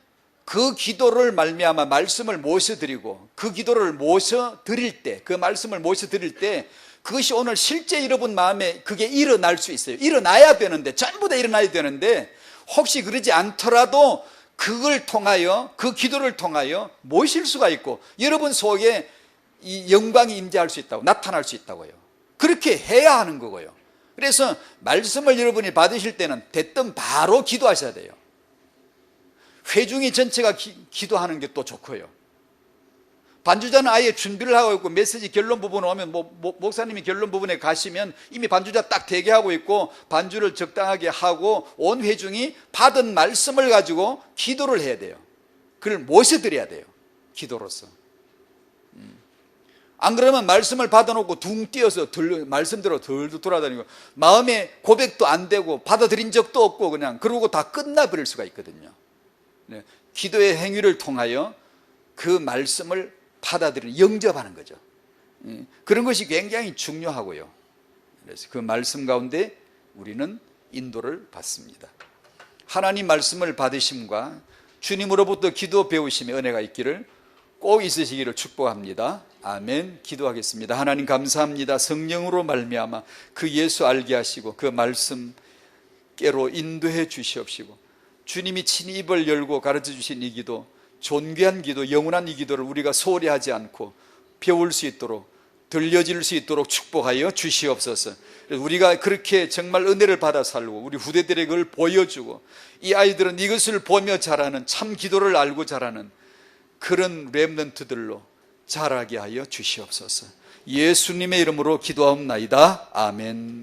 그 기도를 말미암아 말씀을 모셔드리고 그 기도를 모셔드릴 때, 그 말씀을 모셔드릴 때 그것이 오늘 실제 여러분 마음에 그게 일어날 수 있어요. 일어나야 되는데, 전부 다 일어나야 되는데 혹시 그러지 않더라도 그걸 통하여, 그 기도를 통하여 모실 수가 있고 여러분 속에 이 영광이 임재할 수 있다고, 나타날 수 있다고요. 그렇게 해야 하는 거고요. 그래서 말씀을 여러분이 받으실 때는 됐든 바로 기도하셔야 돼요. 회중이 전체가 기도하는 게 또 좋고요. 반주자는 아예 준비를 하고 있고 메시지 결론 부분 오면 목사님이 결론 부분에 가시면 이미 반주자 딱 대기하고 있고 반주를 적당하게 하고 온 회중이 받은 말씀을 가지고 기도를 해야 돼요. 그걸 모셔드려야 돼요. 기도로서. 안 그러면 말씀을 받아놓고 둥 뛰어서 말씀대로 덜덜 돌아다니고 마음에 고백도 안 되고 받아들인 적도 없고 그냥 그러고 다 끝나버릴 수가 있거든요. 네. 기도의 행위를 통하여 그 말씀을 받아들이는, 영접하는 거죠. 그런 것이 굉장히 중요하고요. 그래서 그 말씀 가운데 우리는 인도를 받습니다. 하나님 말씀을 받으심과 주님으로부터 기도 배우심의 은혜가 있기를 꼭 있으시기를 축복합니다. 아멘. 기도하겠습니다. 하나님 감사합니다. 성령으로 말미암아 그 예수 알게 하시고 그 말씀께로 인도해 주시옵시고 주님이 친히 입을 열고 가르쳐 주신 이 기도, 존귀한 기도, 영원한 이 기도를 우리가 소홀히 하지 않고 배울 수 있도록, 들려질 수 있도록 축복하여 주시옵소서. 우리가 그렇게 정말 은혜를 받아 살고 우리 후대들에게 그걸 보여주고 이 아이들은 이것을 보며 자라는, 참 기도를 알고 자라는 그런 렘넌트들로 자라게 하여 주시옵소서. 예수님의 이름으로 기도하옵나이다. 아멘.